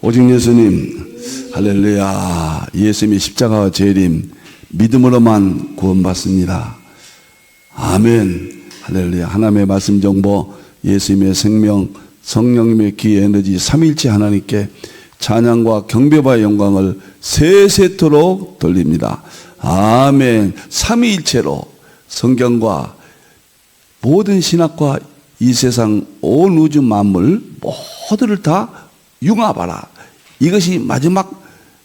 오직 예수님, 할렐루야. 예수님의 십자가와 재림, 믿음으로만 구원받습니다. 아멘. 할렐루야. 하나님의 말씀 정보, 예수님의 생명, 성령님의 기회 에너지, 삼위일체 하나님께 찬양과 경배와 영광을 세세토록 돌립니다. 아멘. 삼위일체로 성경과 모든 신학과 이 세상 온 우주 만물 모두를 다 융합하라. 이것이 마지막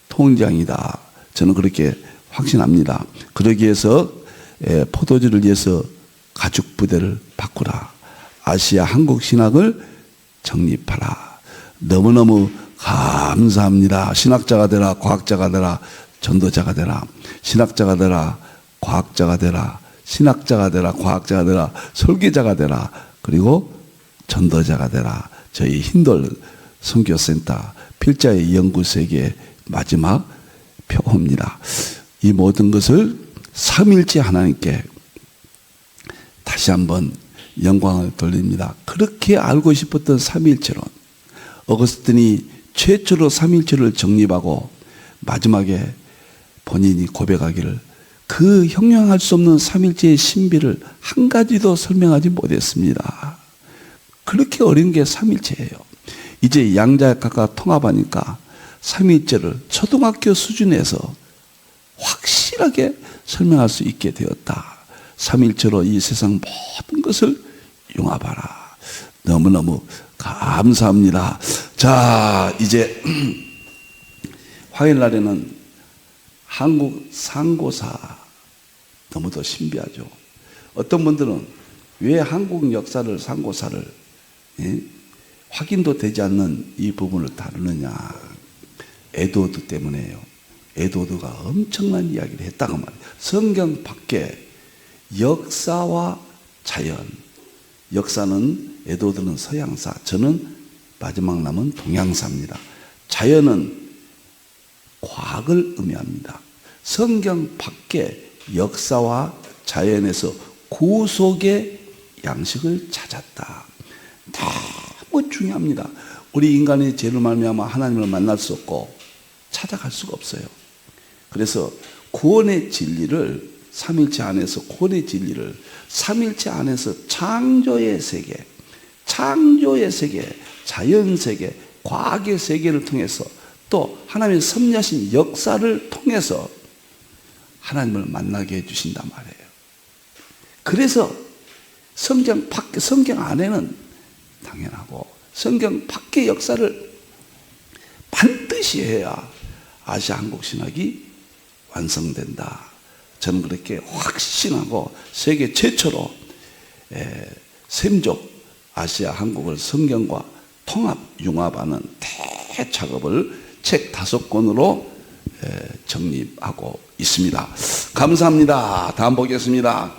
통장이다. 저는 그렇게 확신합니다. 그러기 위해서 포도주를 위해서 가죽 부대를 바꾸라. 아시아 한국 신학을 정립하라. 너무너무 감사합니다. 신학자가 되라, 과학자가 되라, 전도자가 되라. 신학자가 되라, 과학자가 되라. 신학자가 되라, 과학자가 되라, 설계자가 되라, 그리고 전도자가 되라. 저희 힌돌 선교센터 필자의 연구세계의 마지막 표어입니다. 이 모든 것을 삼일째 하나님께 다시 한번 영광을 돌립니다. 그렇게 알고 싶었던 삼일체론, 어거스틴이 최초로 삼일체를 정립하고 마지막에 본인이 고백하기를 그 형용할 수 없는 삼일체의 신비를 한 가지도 설명하지 못했습니다. 그렇게 어린 게 삼일체예요. 이제 양자역학과 통합하니까 삼일체를 초등학교 수준에서 확실하게 설명할 수 있게 되었다. 삼일체로 이 세상 모든 것을 융합하라. 너무너무 감사합니다. 자, 이제 화요일 날에는 한국 상고사, 너무도 신비하죠. 어떤 분들은 왜 한국 역사를, 상고사를 확인도 되지 않는 이 부분을 다루느냐. 에드워드 때문에요. 에드워드가 엄청난 이야기를 했다고 말이에요. 성경 밖에 역사와 자연, 역사는 에드워드는 서양사, 저는 마지막 남은 동양사입니다. 자연은 과학을 의미합니다. 성경 밖에 역사와 자연에서 구속의 양식을 찾았다. 너무 중요합니다. 우리 인간의 죄로 말미암아 하나님을 만날 수 없고 찾아갈 수가 없어요. 그래서 구원의 진리를 삼일체 안에서, 구원의 진리를 삼일체 안에서 창조의 세계, 창조의 세계, 자연 세계, 과학의 세계를 통해서 또 하나님의 섭리하신 역사를 통해서 하나님을 만나게 해주신단 말이에요. 그래서 성경 밖에, 성경 안에는 당연하고 성경 밖의 역사를 반드시 해야 아시아 한국 신학이 완성된다. 저는 그렇게 확신하고 세계 최초로 샘족 아시아 한국을 성경과 통합 융합하는 대작업을 책 5권으로 정립하고 있습니다. 감사합니다. 다음 보겠습니다.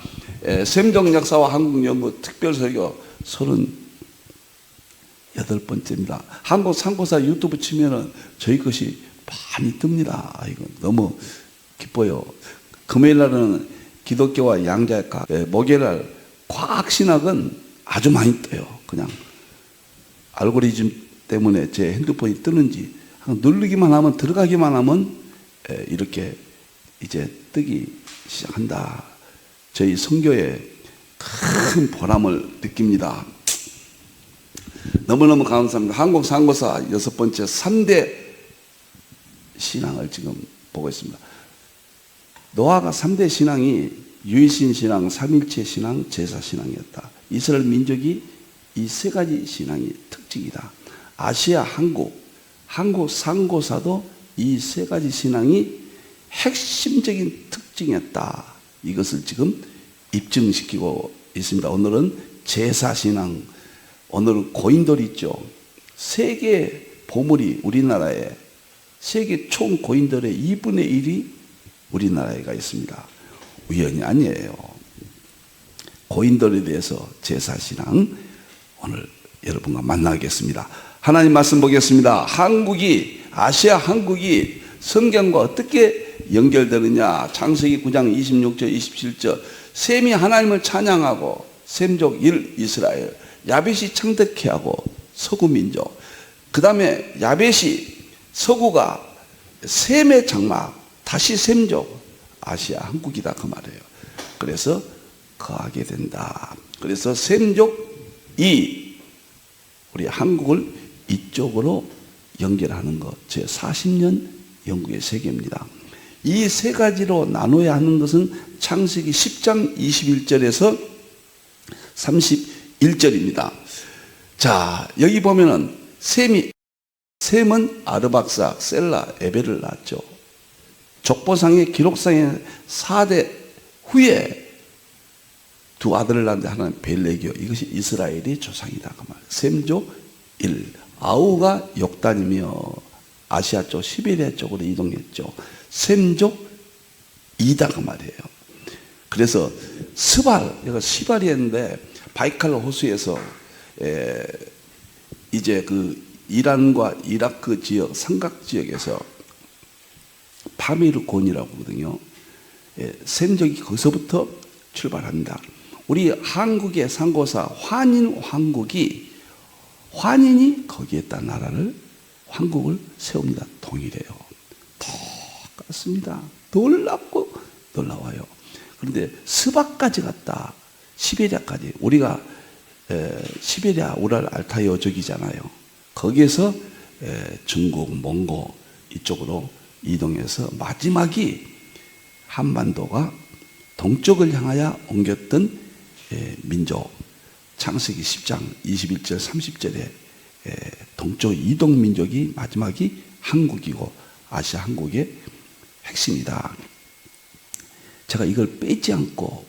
샘족 역사와 한국 연구 특별설교 38번째입니다. 한국 상고사 유튜브 치면은 저희 것이 많이 뜹니다. 이거 너무 기뻐요. 금요일 날은 기독교와 양자역학, 목요일 날 과학신학은 아주 많이 떠요. 그냥 알고리즘 때문에 제 핸드폰이 뜨는지 누르기만 하면, 들어가기만 하면 이렇게 이제 뜨기 시작한다. 저희 선교에 큰 보람을 느낍니다. 너무너무 감사합니다. 한국 상고사 6번째 3대 신앙을 지금 보고 있습니다. 노아가 3대 신앙이 유일신 신앙, 삼일체 신앙, 제사 신앙이었다. 이스라엘 민족이 이 3가지 신앙이 특징이다. 아시아 한국 상고사도 이 3가지 신앙이 핵심적인 특징이었다. 이것을 지금 입증시키고 있습니다. 오늘은 제사 신앙, 오늘은 고인돌 있죠. 세계 보물이 우리나라에, 세계 총 고인돌의 2분의 1이 우리나라에가 있습니다. 우연이 아니에요. 고인돌에 대해서 제사신앙 오늘 여러분과 만나겠습니다. 하나님 말씀 보겠습니다. 아시아 한국이 성경과 어떻게 연결되느냐. 창세기 9장 26절 27절 셈이 하나님을 찬양하고 셈족 1 이스라엘, 야벳이 창득케 하고 서구민족, 그 다음에 야벳이 서구가 셈의 장막, 다시 셈족, 아시아 한국이다 그 말이에요. 그래서 거하게 된다. 그래서 셈족이 우리 한국을 이쪽으로 연결하는 것, 제 40년 연구의 세계입니다. 이 세 가지로 나눠야 하는 것은 창세기 10장 21절에서 31절입니다. 자, 여기 보면은 셈은 아르박삭, 셀라, 에벨을 낳았죠. 족보상의 기록상의 4대 후에 두 아들을 낳는데 하나는 벨레기오, 이것이 이스라엘의 조상이다 그 말. 셈족 1, 아우가 욕단이며 아시아 쪽 시베리아 쪽으로 이동했죠. 셈족 2다 그 말이에요. 그래서 스발, 여기가 시발이었는데 바이칼 호수에서 이제 그 이란과 이라크 지역 삼각 지역에서 파미르곤이라고 하거든요. 셈족이 거기서부터 출발합니다. 우리 한국의 상고사 환인이 거기에다 나라를 황국을 세웁니다. 동일해요. 똑같습니다. 놀랍고 놀라워요. 그런데 스바까지 갔다. 시베리아까지. 우리가 시베리아 우랄 알타이 어족이잖아요. 거기에서 중국, 몽고 이쪽으로 이동해서 마지막이 한반도가 동쪽을 향하여 옮겼던 민족, 창세기 10장 21절 30절에 동쪽 이동 민족이 마지막이 한국이고 아시아 한국의 핵심이다. 제가 이걸 빼지 않고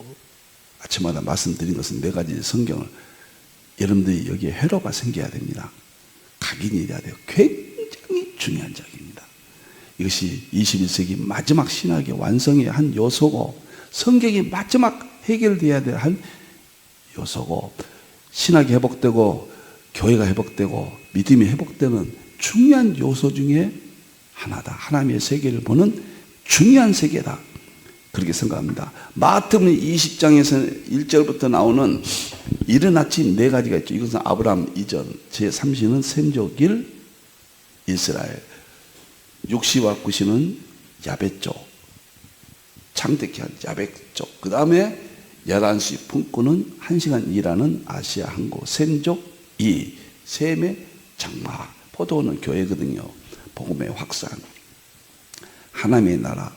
아침마다 말씀드린 것은 네 가지 성경을 여러분들이 여기에 회로가 생겨야 됩니다. 각인이 돼야 돼요. 굉장히 중요한 작입니다. 이것이 21세기 마지막 신학의 완성의 한 요소고 성경이 마지막 해결돼야 될 한 요소고 신학이 회복되고 교회가 회복되고 믿음이 회복되는 중요한 요소 중에 하나다. 하나님의 세계를 보는 중요한 세계다. 그렇게 생각합니다. 마태복음 20장에서 1절부터 나오는 이른 아침 네 가지가 있죠. 이것은 아브라함 이전, 제3시는 셈족일 이스라엘, 6시와 9시는 야벳족, 창택한 야벳족, 그 다음에 11시 품꾼은 1시간 일하는 아시아 한국, 셈족 2, 셈의 장막, 포도는 교회거든요. 복음의 확산, 하나님의 나라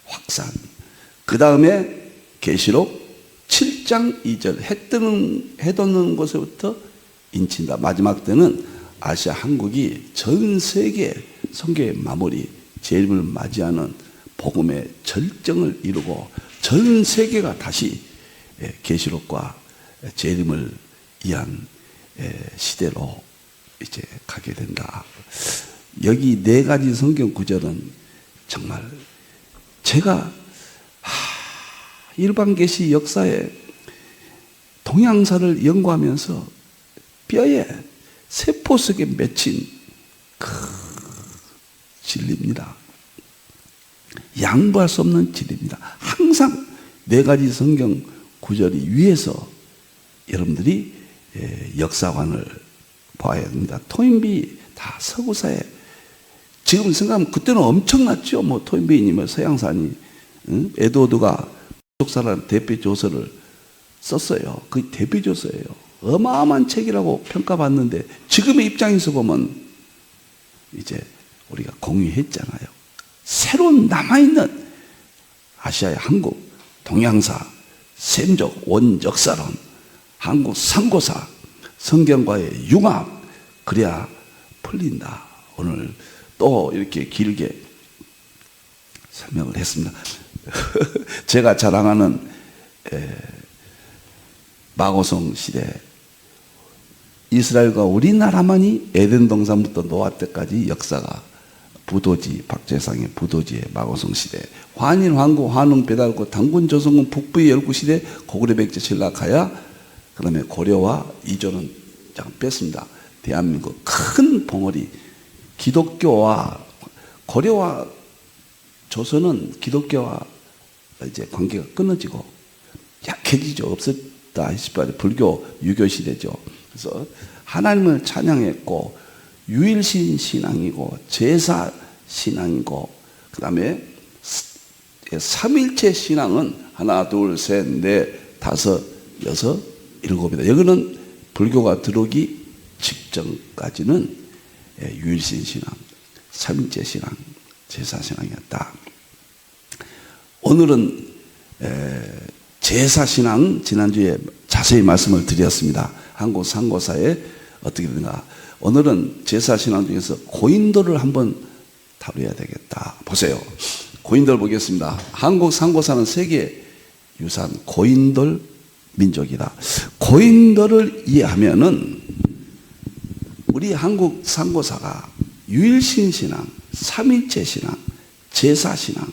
확산. 그 다음에 계시록 7장 2절 해 돋는 곳에부터 인친다. 마지막 때는 아시아 한국이 전 세계 선교의 마무리, 재림을 맞이하는 복음의 절정을 이루고 전 세계가 다시 계시록과 재림을 위한 시대로 이제 가게 된다. 여기 네 가지 성경 구절은 정말 제가 일반 계시 역사에 동양사를 연구하면서 뼈에 세포 속에 맺힌 그 진리입니다. 양보할 수 없는 진리입니다. 항상 네 가지 성경 구절이 위에서 여러분들이 역사관을 봐야 됩니다. 토인비 다 서구사에 지금 생각하면 그때는 엄청났죠. 뭐 토인비님의 서양사니 에드워드가 속사람 대표 조서를 썼어요. 그 대표 조서예요. 어마어마한 책이라고 평가받는데 지금의 입장에서 보면 이제 우리가 공유했잖아요. 새로 남아있는 아시아의 한국, 동양사, 셈족, 원역사론, 한국 상고사, 성경과의 융합, 그래야 풀린다. 오늘 또 이렇게 길게 설명을 했습니다. 제가 자랑하는 마고성 시대, 이스라엘과 우리나라만이 에덴 동산부터 노아 때까지 역사가 부도지, 박재상의 부도지의 마고성 시대, 환인, 황국, 환웅, 배달국, 당군, 조선군, 북부의 열구 시대, 고구려, 백제, 신라가야, 그 다음에 고려와 이조는 잠깐 뺐습니다. 대한민국 큰 봉어리, 기독교와 고려와 조선은 기독교와 이제 관계가 끊어지고 약해지죠. 없었다 싶어요. 불교, 유교 시대죠. 그래서 하나님을 찬양했고 유일신 신앙이고 제사 신앙이고 그 다음에 삼일체 신앙은 하나 둘 셋 넷 다섯 여섯 일곱이다. 여기는 불교가 들어오기 직전까지는 유일신 신앙, 삼일체 신앙, 제사 신앙이었다. 오늘은 제사 신앙 지난주에 자세히 말씀을 드렸습니다. 한국 상고사에 어떻게 되는가. 오늘은 제사 신앙 중에서 고인돌을 한번 다뤄야 되겠다. 보세요. 고인돌 보겠습니다. 한국 상고사는 세계 유산 고인돌 민족이다. 고인돌을 이해하면은 우리 한국 상고사가 유일신 신앙, 삼일체 신앙, 제사 신앙,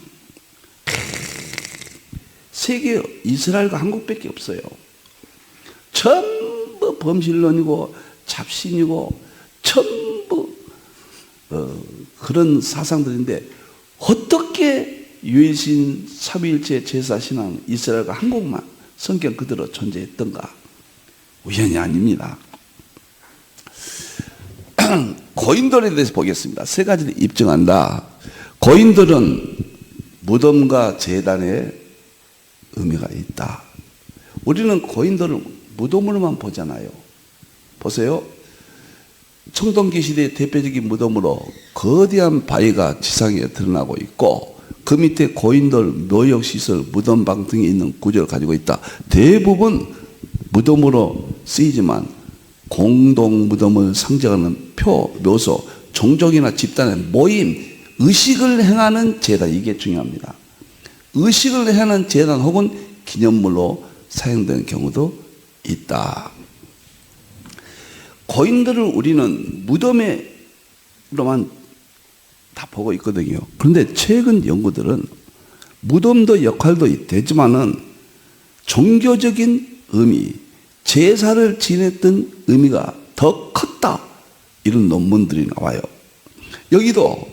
세계 이스라엘과 한국밖에 없어요. 전부 범신론이고 잡신이고 전부 그런 사상들인데 어떻게 유일신 삼위일체 제사신앙 이스라엘과 한국만 성경 그대로 존재했던가? 우연이 아닙니다. 고인돌에 대해서 보겠습니다. 세 가지를 입증한다. 고인돌은 무덤과 제단의 의미가 있다. 우리는 고인돌을 무덤으로만 보잖아요. 보세요. 청동기 시대의 대표적인 무덤으로 거대한 바위가 지상에 드러나고 있고 그 밑에 고인돌, 묘역시설, 무덤방 등이 있는 구조를 가지고 있다. 대부분 무덤으로 쓰이지만 공동 무덤을 상징하는 표, 묘소, 종족이나 집단의 모임, 의식을 행하는 제단, 이게 중요합니다. 의식을 행하는 제단 혹은 기념물로 사용되는 경우도 있다. 고인들을 우리는 무덤에로만 다 보고 있거든요. 그런데 최근 연구들은 무덤도 역할도 되지만은 종교적인 의미, 제사를 지냈던 의미가 더 컸다. 이런 논문들이 나와요. 여기도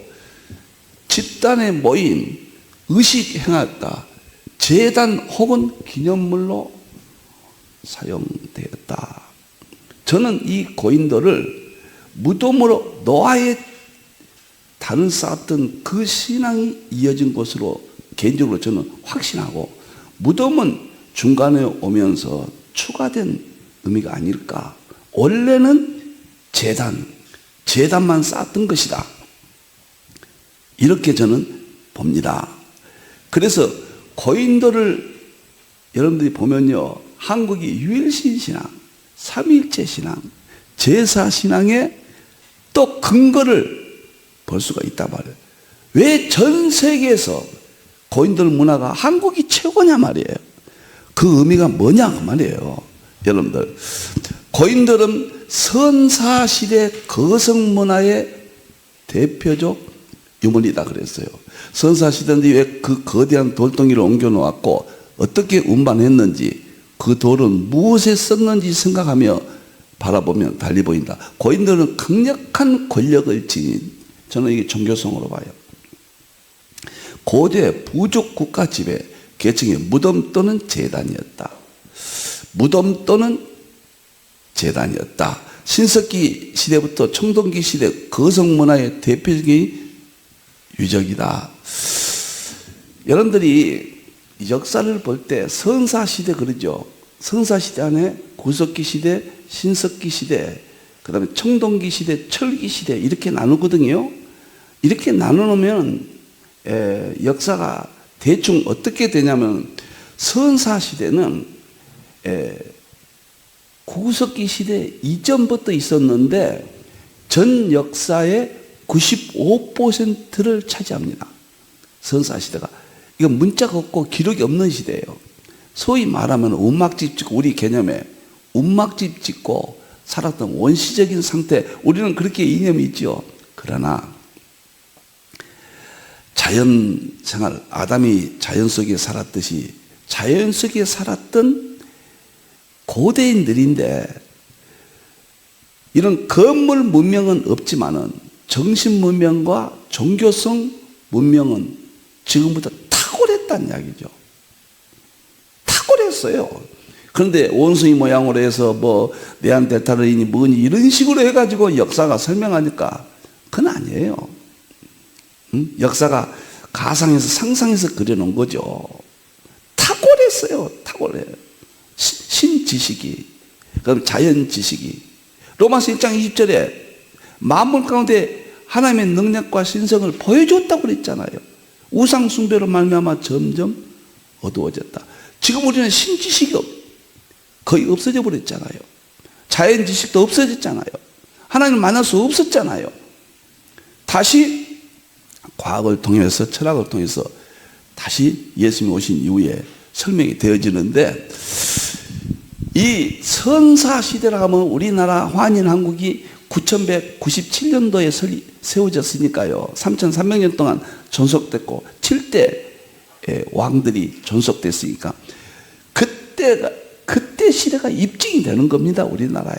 집단의 모임, 의식 행했다. 제단 혹은 기념물로 사용되었다. 저는 이 고인돌을 무덤으로 노아의 단을 쌓았던 그 신앙이 이어진 것으로 개인적으로 저는 확신하고 무덤은 중간에 오면서 추가된 의미가 아닐까. 원래는 제단만 쌓았던 것이다. 이렇게 저는 봅니다. 그래서 고인돌을 여러분들이 보면요. 한국이 유일신 신앙, 삼위일체 신앙, 제사 신앙의 또 근거를 볼 수가 있단 말이에요. 왜 전 세계에서 고인돌 문화가 한국이 최고냐 말이에요. 그 의미가 뭐냐 그 말이에요. 여러분들, 고인돌은 선사시대 거성문화의 대표적 유물이다 그랬어요. 선사시대인데 왜 그 거대한 돌덩이를 옮겨놓았고 어떻게 운반했는지 그 돌은 무엇에 썼는지 생각하며 바라보면 달리 보인다. 고인돌은 강력한 권력을 지닌, 저는 이게 종교성으로 봐요. 고대 부족 국가 지배 계층의 무덤 또는 제단이었다. 무덤 또는 제단이었다. 신석기 시대부터 청동기 시대 거성문화의 대표적인 유적이다. 여러분들이 역사를 볼 때 선사시대 그러죠. 선사시대 안에 구석기 시대, 신석기 시대, 그 다음에 청동기 시대, 철기 시대 이렇게 나누거든요. 이렇게 나누면 역사가 대충 어떻게 되냐면 선사시대는 구석기 시대 이전부터 있었는데 전 역사의 95%를 차지합니다. 선사시대가. 이건 문자가 없고 기록이 없는 시대예요. 소위 말하면 운막집 짓고, 우리 개념에 운막집 짓고 살았던 원시적인 상태, 우리는 그렇게 이념이 있죠. 그러나 자연생활, 아담이 자연 속에 살았듯이 자연 속에 살았던 고대인들인데, 이런 건물 문명은 없지만은 정신 문명과 종교성 문명은 지금보다 탁월했다는 이야기죠. 탁월했어요. 그런데 원숭이 모양으로 해서 뭐 네안데르탈인이 뭐니 이런 식으로 해가지고 역사가 설명하니까 그건 아니에요. 역사가 가상에서 상상해서 그려놓은 거죠. 탁월했어요. 탁월해. 신지식이. 그럼 자연지식이. 로마서 1장 20절에 만물 가운데 하나님의 능력과 신성을 보여줬다고 그랬잖아요. 우상 숭배로 말미암아 점점 어두워졌다. 지금 우리는 신지식이 거의 없어져 버렸잖아요. 자연지식도 없어졌잖아요. 하나님을 만날 수 없었잖아요. 다시 과학을 통해서 철학을 통해서 다시 예수님이 오신 이후에 설명이 되어지는데, 이 선사시대라 하면 우리나라 환인한국이 9197년도에 세워졌으니까요. 3300년 동안 존속됐고 7대 왕들이 존속됐으니까 그때 시대가 입증이 되는 겁니다. 우리나라에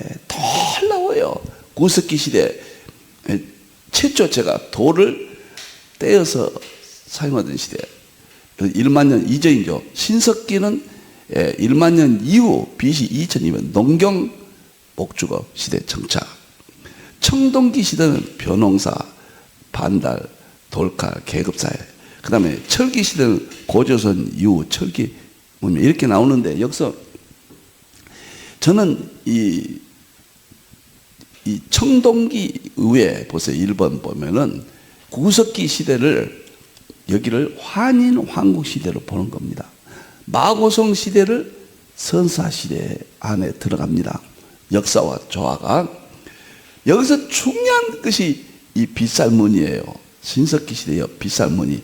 놀라워요. 구석기 시대 최초 제가 돌을 떼어서 사용하던 시대, 1만 년 이전이죠. 신석기는 1만 년 이후, BC 2000이면 농경 목주거 시대 정착. 청동기 시대는 벼농사, 반달, 돌칼, 계급사회. 그 다음에 철기 시대는 고조선 이후 철기 문명 이렇게 나오는데, 여기서 저는 이 청동기 이후에 보세요. 1번 보면은 구석기 시대를, 여기를 환인 황국 시대로 보는 겁니다. 마고성 시대를 선사 시대 안에 들어갑니다. 역사와 조화가. 여기서 중요한 것이 이 빗살무늬예요. 신석기 시대의 빗살무늬.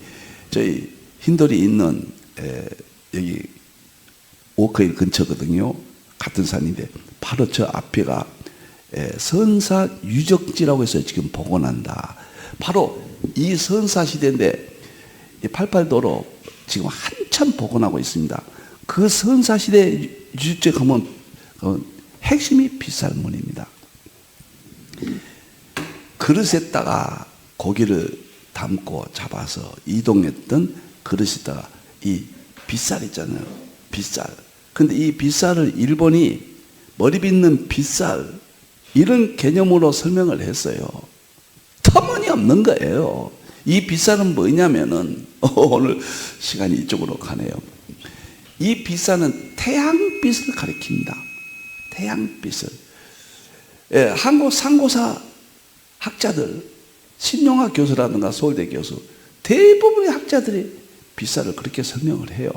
저희 흰돌이 있는 여기 오크힐 근처거든요. 같은 산인데 바로 저 앞에가 선사 유적지라고 해서 지금 복원한다. 바로 이 선사 시대인데, 이 88도로 지금 한참 복원하고 있습니다. 그 선사 시대 유적지에 가면 핵심이 빗살무늬입니다. 그릇에다가 고기를 담고 잡아서 이동했던 그릇에다가 이 빗살 있잖아요. 빗살. 근데 이 빗살을 일본이 머리 빗는 빗살 이런 개념으로 설명을 했어요. 터무니없는 거예요. 이 빗살은 뭐냐면은 오늘 시간이 이쪽으로 가네요. 이 빗살은 태양빛을 가리킵니다. 태양빛을. 한국 상고사 학자들, 신용학 교수라든가 서울대 교수, 대부분의 학자들이 빗살을 그렇게 설명을 해요.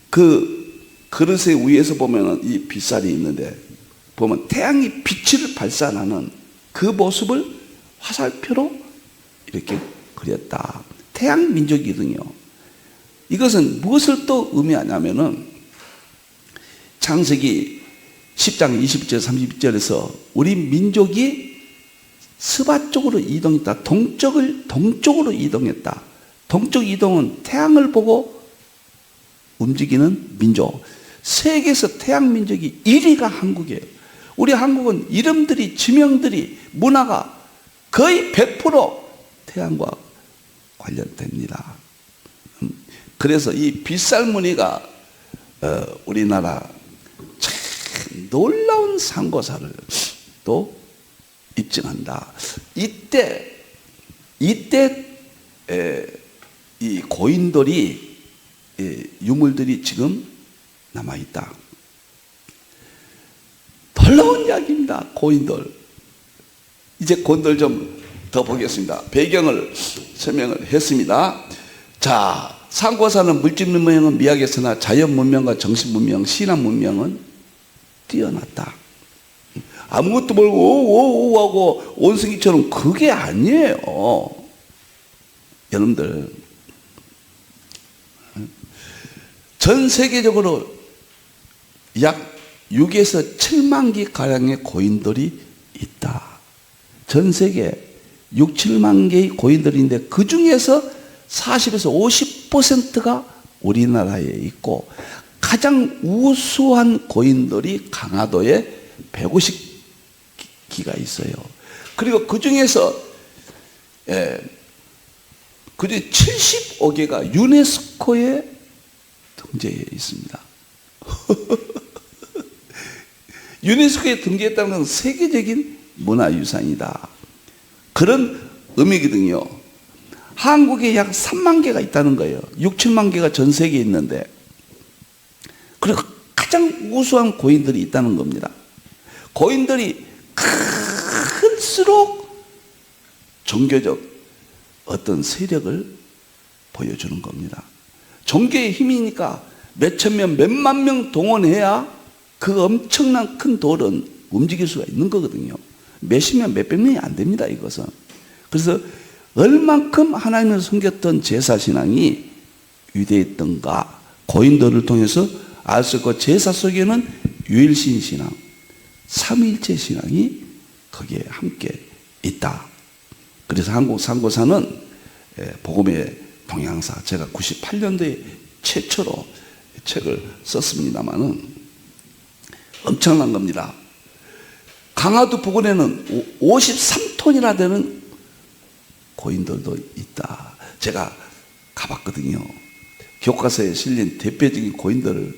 그 그릇의 위에서 보면 이 빗살이 있는데, 보면 태양이 빛을 발산하는 그 모습을 화살표로 이렇게 그렸다. 태양 민족이거든요. 이것은 무엇을 또 의미하냐면은, 창세기 10장 20절 30절에서 우리 민족이 스바 쪽으로 이동했다. 동쪽으로 이동했다. 동쪽 이동은 태양을 보고 움직이는 민족. 세계에서 태양 민족이 1위가 한국이에요. 우리 한국은 이름들이, 지명들이, 문화가 거의 100% 태양과 관련됩니다. 그래서 이 빗살무늬가 우리나라 참 놀라운 상고사를 또 입증한다. 이때 이 고인돌이, 유물들이 지금 남아있다. 놀라운 이야기입니다. 고인돌. 이제 고인돌 좀 더 보겠습니다. 배경을 설명을 했습니다. 자, 상고사는 물질 문명은 미약했으나 자연 문명과 정신 문명, 신앙 문명은 뛰어났다. 아무것도 모르고 오오오 하고 원숭이처럼 그게 아니에요. 여러분들, 전 세계적으로 약 6에서 7만 개 가량의 고인돌이 있다. 전 세계 6, 7만 개의 고인돌인데 그 중에서 40에서 50%가 우리나라에 있고, 가장 우수한 고인돌이 강화도에 150기가 있어요. 그리고 그 중에서 75개가 유네스코에 등재해 있습니다. 유네스코에 등재했다는 건 세계적인 문화유산이다. 그런 의미거든요. 한국에 약 3만 개가 있다는 거예요. 6, 7만 개가 전 세계에 있는데, 그리고 가장 우수한 고인들이 있다는 겁니다. 고인들이 클수록 종교적 어떤 세력을 보여주는 겁니다. 종교의 힘이니까 몇천 명, 몇만 명 동원해야 그 엄청난 큰 돌은 움직일 수가 있는 거거든요. 몇십 명, 몇백 명이 안 됩니다, 이것은. 그래서 얼만큼 하나님을 섬겼던 제사신앙이 위대했던가 고인들을 통해서 알 수 있고, 제사 속에는 유일신 신앙, 삼위일체 신앙이 거기에 함께 있다. 그래서 한국 선교사는 복음의 동향사, 제가 98년도에 최초로 책을 썼습니다마는 엄청난 겁니다. 강화도 부근에는 53톤이나 되는 고인들도 있다. 제가 가봤거든요. 교과서에 실린 대표적인 고인들을 여러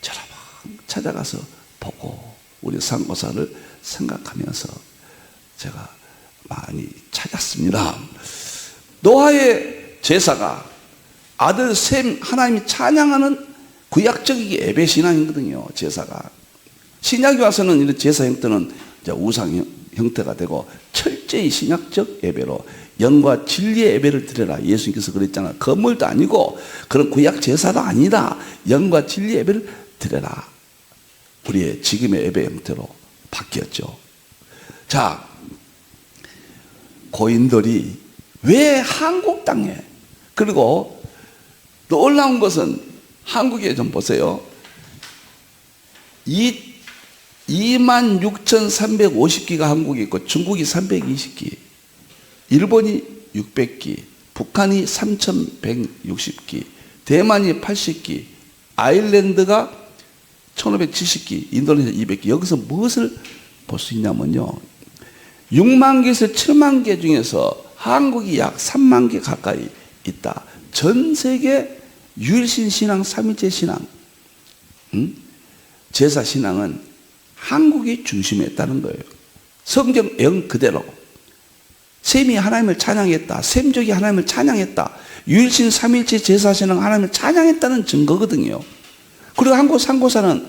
번 찾아가서 보고 우리 선교사를 생각하면서 제가 많이 찾았습니다. 노아의 제사가 아들 셈 하나님이 찬양하는 구약적인 예배 신앙이거든요. 제사가 신약에 와서는 이런 제사 형태는 우상 형태가 되고 철저히 신약적 예배로 영과 진리의 예배를 드려라. 예수님께서 그랬잖아요. 건물도 아니고 그런 구약 제사도 아니다. 영과 진리의 예배를 드려라. 우리의 지금의 예배 형태로 바뀌었죠. 자, 고인들이 왜 한국 땅에, 그리고 놀라운 것은 한국에 좀 보세요. 26,350기가 한국에 있고 중국이 320기, 일본이 600기, 북한이 3,160기, 대만이 80기, 아일랜드가 1,570기, 인도네시아 200기. 여기서 무엇을 볼 수 있냐면요, 6만 개에서 7만 개 중에서 한국이 약 3만 개 가까이 있다. 전 세계 유일신 신앙, 삼위일체 신앙, 제사 신앙은 한국이 중심에 있다는 거예요. 성경 영 그대로 셈이 하나님을 찬양했다, 셈족이 하나님을 찬양했다, 유일신 삼위일체 제사 신앙 하나님을 찬양했다는 증거거든요. 그리고 한국 선교사는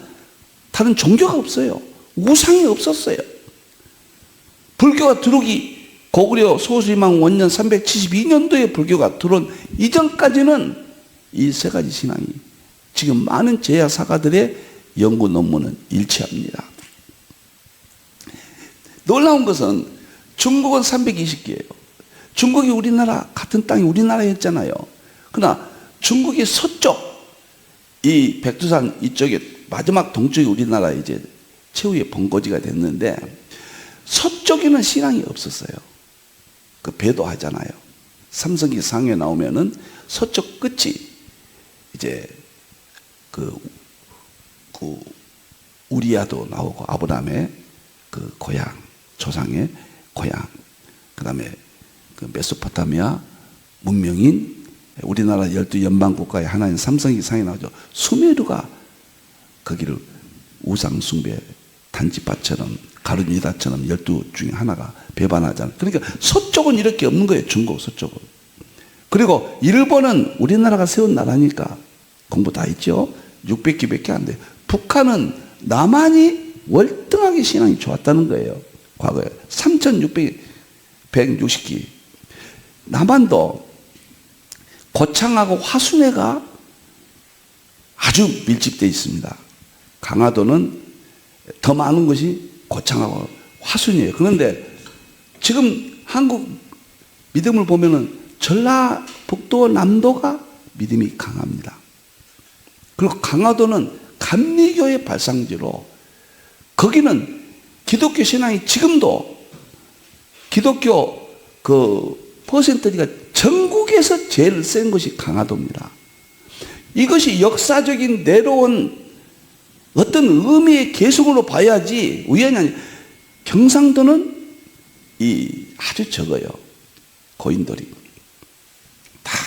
다른 종교가 없어요. 우상이 없었어요. 불교가 들어오기 고구려 소수림왕 원년 372년도에 불교가 들어온 이전까지는 이 세 가지 신앙이 지금 많은 제야사가들의 연구 논문은 일치합니다. 놀라운 것은 중국은 320개예요. 중국이 우리나라 같은 땅이 우리나라였잖아요. 그러나 중국의 서쪽 이 백두산 이쪽에 마지막 동쪽이 우리나라 이제 최후의 본거지가 됐는데 서쪽에는 신앙이 없었어요. 그 배도하잖아요. 삼성기 상에 나오면은 서쪽 끝이 이제 그 우리아도 나오고 아브라함의 그 고향, 조상의 고향, 그 다음에 그 메소포타미아 문명인 우리나라 12연방국가의 하나인 삼성기 상에 나오죠. 수메르가 거기를 우상숭배 단지파처럼 가르니다처럼 12 중에 하나가 배반하잖아요. 그러니까 서쪽은 이렇게 없는 거예요. 중국 서쪽은. 그리고 일본은 우리나라가 세운 나라니까 공부 다 했죠. 600기밖에 안 돼요. 북한은 남한이 월등하게 신앙이 좋았다는 거예요. 과거에 3,660기. 남한도 고창하고 화순회가 아주 밀집되어 있습니다. 강화도는 더 많은 것이 고창하고 화순이에요. 그런데 지금 한국 믿음을 보면은 전라북도 남도가 믿음이 강합니다. 그리고 강화도는 감리교의 발상지로 거기는 기독교 신앙이 지금도 기독교 그 퍼센트가 전국에서 제일 센 것이 강화도입니다. 이것이 역사적인 내려온 어떤 의미의 계승으로 봐야지 우연이 아니라 경상도는 이 아주 적어요. 고인들이 다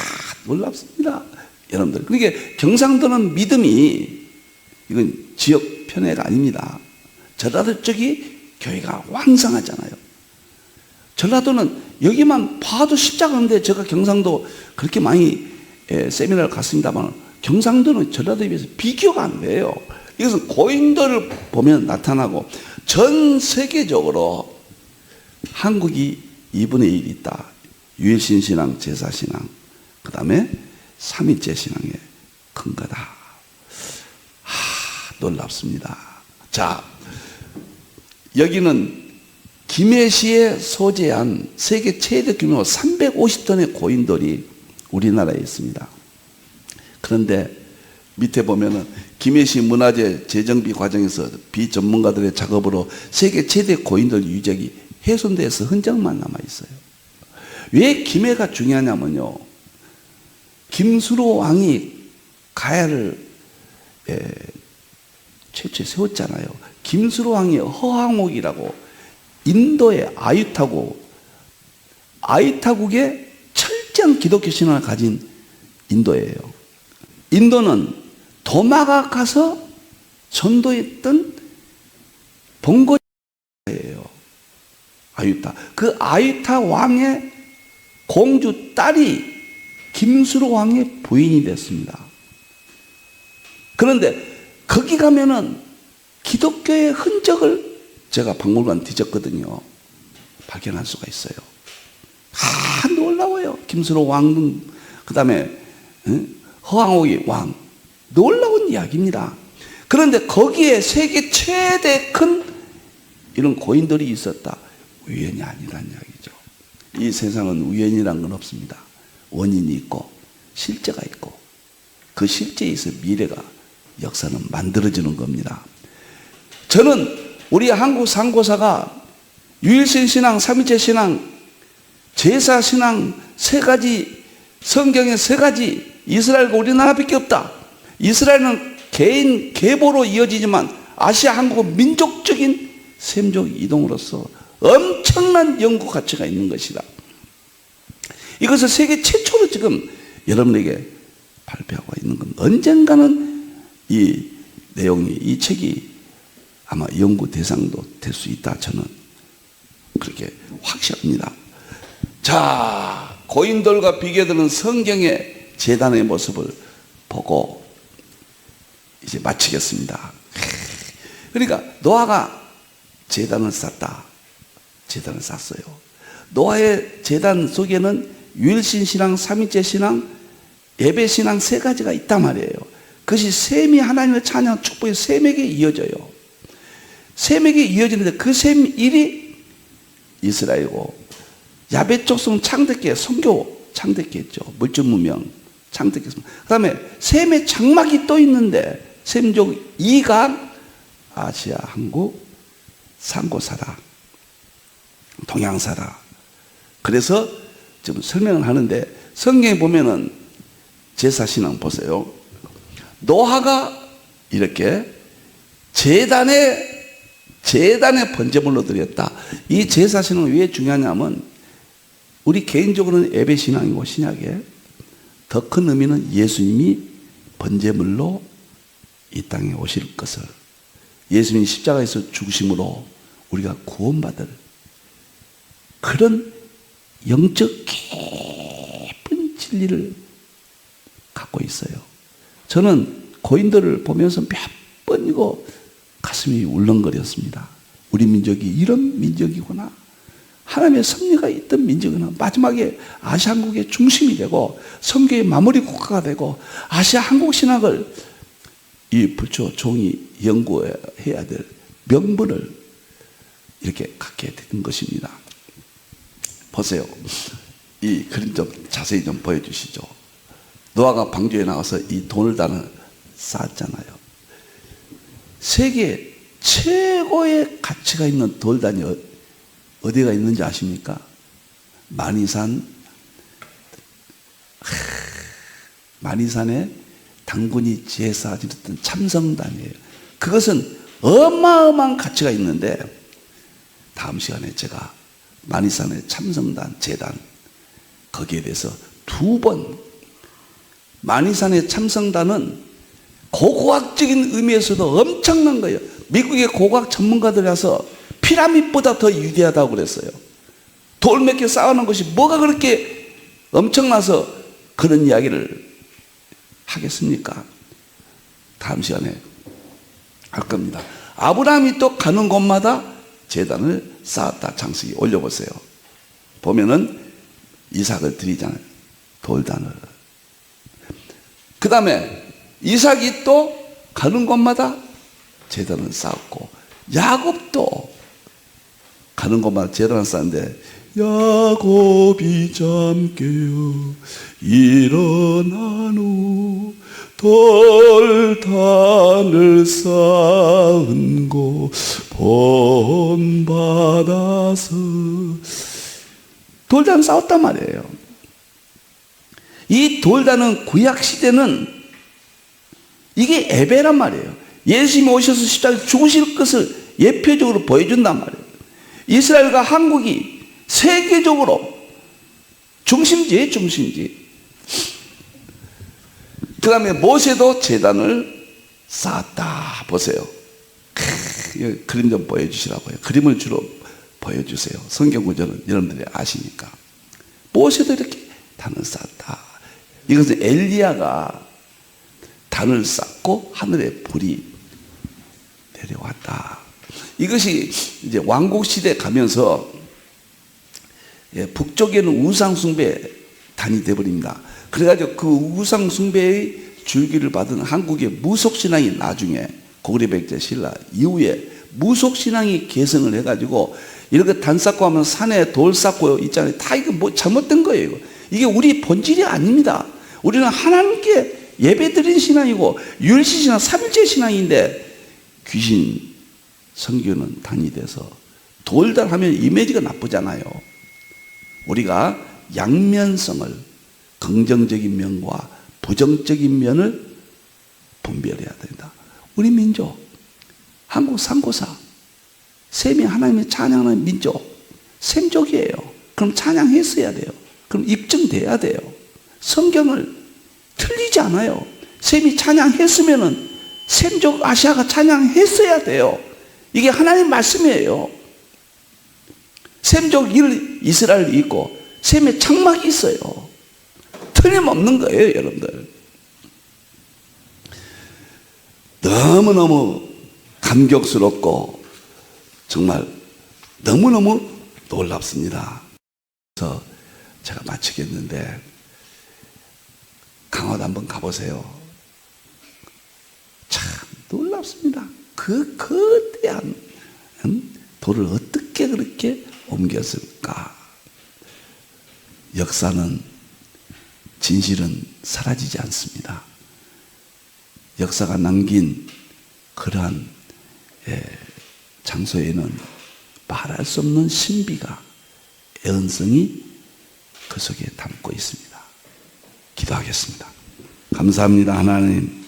놀랍습니다. 여러분들. 그러니까 경상도는 믿음이 이건 지역 편애가 아닙니다. 전라도 쪽이 교회가 왕성하잖아요. 전라도는 여기만 봐도 십자가 없는데, 제가 경상도 그렇게 많이 세미나를 갔습니다만 경상도는 전라도에 비해서 비교가 안 돼요. 이것은 고인돌을 보면 나타나고, 전 세계적으로 한국이 2분의 1이 있다. 유일신 신앙, 제사 신앙, 그 다음에 삼위째 신앙의 근거다. 놀랍습니다. 자, 여기는 김해시에 소재한 세계 최대 규모 350톤의 고인돌이 우리나라에 있습니다. 그런데 밑에 보면은 김해시 문화재 재정비 과정에서 비전문가들의 작업으로 세계 최대 고인돌 유적이 훼손돼서 흔적만 남아 있어요. 왜 김해가 중요하냐면요, 김수로 왕이 가야를 최초에 세웠잖아요. 김수로 왕이 허황옥이라고 인도의 아유타국의 철저한 기독교 신앙을 가진 인도예요. 인도는 도마가 가서 전도했던 본거예요. 아유타. 그 아유타 왕의 공주 딸이 김수로 왕의 부인이 됐습니다. 그런데 거기 가면은 기독교의 흔적을 제가 박물관 뒤졌거든요. 발견할 수가 있어요. 놀라워요. 김수로 왕, 그 다음에 허황옥이 왕. 놀라운 이야기입니다. 그런데 거기에 세계 최대 큰 이런 고인돌이 있었다. 우연이 아니라는 이야기죠. 이 세상은 우연이란 건 없습니다. 원인이 있고 실제가 있고, 그 실제에 있어 미래가, 역사는 만들어지는 겁니다. 저는 우리 한국 선교사가 유일신 신앙, 삼위째 신앙, 제사 신앙 세 가지, 성경의 세 가지, 이스라엘과 우리나라밖에 없다. 이스라엘은 개인 계보로 이어지지만 아시아 한국은 민족적인 셈족 이동으로서 엄청난 연구 가치가 있는 것이다. 이것을 세계 최초로 지금 여러분에게 발표하고 있는 건, 언젠가는 이 내용이, 이 책이 아마 연구 대상도 될 수 있다. 저는 그렇게 확신합니다. 자, 고인돌과 비교되는 성경의 제단의 모습을 보고 이제 마치겠습니다. 그러니까 노아가 제단을 쌓다. 제단을 쌓았어요. 노아의 제단 속에는 유일신 신앙, 삼위째 신앙, 예배 신앙 세 가지가 있단 말이에요. 그것이 셈이 하나님의 찬양, 축복의 셈에게 이어져요. 셈에게 이어지는데 그 셈 1이 이스라엘이고, 야베 족속은 창대케, 선교 창대케 했죠. 물질 문명 창대케했습니다. 그 다음에 셈의 장막이 또 있는데, 셈족 2가 아시아, 한국, 상고사라, 동양사라. 그래서 지금 설명을 하는데, 성경에 보면은 제사신앙 보세요. 노아가 이렇게 제단에 번제물로 드렸다. 이 제사신앙은 왜 중요하냐면, 우리 개인적으로는 예배신앙이고 신약에 더 큰 의미는 예수님이 번제물로 이 땅에 오실 것을, 예수님이 십자가에서 죽으심으로 우리가 구원받을 그런 영적 깊은 진리를 갖고 있어요. 저는 고인들을 보면서 몇 번이고 가슴이 울렁거렸습니다. 우리 민족이 이런 민족이구나. 하나님의 섭리가 있던 민족이구나. 마지막에 아시아 한국의 중심이 되고 선교의 마무리 국가가 되고 아시아 한국 신학을 이 불초 종이 연구해야 될 명분을 이렇게 갖게 된 것입니다. 보세요. 이 그림 좀 자세히 좀 보여주시죠. 노아가 방주에 나와서 이 돈을 다 쌓았잖아요. 세계 최고의 가치가 있는 돌단이 어디가 있는지 아십니까? 만이산에 당군이 제사 지냈던 참성단이에요. 그것은 어마어마한 가치가 있는데, 다음 시간에 제가 만이산의 참성단, 제단, 거기에 대해서 2번, 만이산의 참성단은 고고학적인 의미에서도 엄청난 거예요. 미국의 고고학 전문가들 와서 피라밋보다 더 위대하다고 그랬어요. 돌 몇 개 쌓아놓은 것이 뭐가 그렇게 엄청나서 그런 이야기를 하겠습니까? 다음 시간에 할 겁니다. 아브라함이 또 가는 곳마다 제단을 쌓았다. 창세기 올려보세요. 보면은 이삭을 드리잖아요. 돌단을. 그 다음에 이삭이 또 가는 곳마다 제단을 쌓았고, 야곱도 가는 곳마다 제단을 쌓는데, 야곱이 잠깨어 일어난 후 돌단을 쌓은 곳 본받아서 돌단 쌓았단 말이에요. 이 돌단은 구약시대는 이게 예배란 말이에요. 예수님이 오셔서 십자가에 죽으실 것을 예표적으로 보여준단 말이에요. 이스라엘과 한국이 세계적으로 중심지예요, 중심지. 그 다음에 모세도 제단을 쌓았다. 보세요. 그림 좀 보여주시라고요. 그림을 주로 보여주세요. 성경 구절은 여러분들이 아시니까. 모세도 이렇게 단을 쌓았다. 이것은 엘리야가 단을 쌓고 하늘에 불이 내려왔다. 이것이 이제 왕국시대 가면서 북쪽에는 우상숭배 단이 되어버립니다. 그래가지고 그 우상숭배의 줄기를 받은 한국의 무속신앙이 나중에 고구려 백제 신라 이후에 무속신앙이 개성을 해가지고 이렇게 단 쌓고 하면 산에 돌 쌓고 있잖아요. 다 이거 뭐 잘못된 거예요. 이게 우리 본질이 아닙니다. 우리는 하나님께 예배드린 신앙이고 율시신앙, 삼일체 신앙인데 귀신 성교는 단이 돼서 돌단 하면 이미지가 나쁘잖아요. 우리가 양면성을, 긍정적인 면과 부정적인 면을 분별해야 된다. 우리 민족, 한국 상고사, 셈이 하나님의 찬양하는 민족, 셈족이에요. 그럼 찬양했어야 돼요. 그럼 입증돼야 돼요. 성경을 틀리지 않아요. 셈이 찬양했으면은 셈족 아시아가 찬양했어야 돼요. 이게 하나님 말씀이에요. 셈족 이스라엘이 있고 셈의 장막이 있어요. 틀림없는 거예요, 여러분들. 너무너무 감격스럽고 정말 너무너무 놀랍습니다. 그래서 제가 마치겠는데 강화도 한번 가보세요. 참 놀랍습니다. 그 거대한 돌을 어떻게 그렇게 옮겼을까? 역사는, 진실은 사라지지 않습니다. 역사가 남긴 그러한 장소에는 말할 수 없는 신비가, 애언성이 그 속에 담고 있습니다. 기도하겠습니다. 감사합니다. 하나님,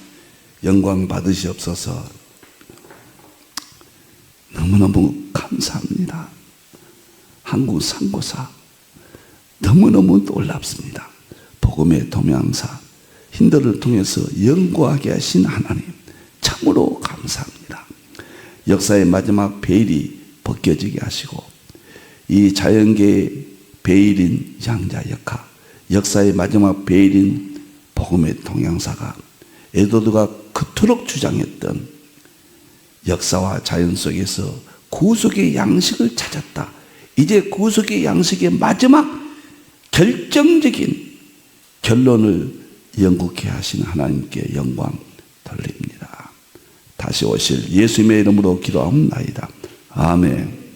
영광 받으시옵소서. 너무너무 감사합니다. 한국 상고사 너무너무 놀랍습니다. 복음의 동향사 힌들을 통해서 연구하게 하신 하나님, 참으로 감사합니다. 역사의 마지막 베일이 벗겨지게 하시고 이 자연계의 베일인 양자 역학, 역사의 마지막 베일인 복음의 동향사가 에도드가 그토록 주장했던 역사와 자연 속에서 구속의 양식을 찾았다. 이제 구속의 양식의 마지막 결정적인 결론을 영국케 하신 하나님께 영광 돌립니다. 다시 오실 예수님의 이름으로 기도하옵나이다. 아멘.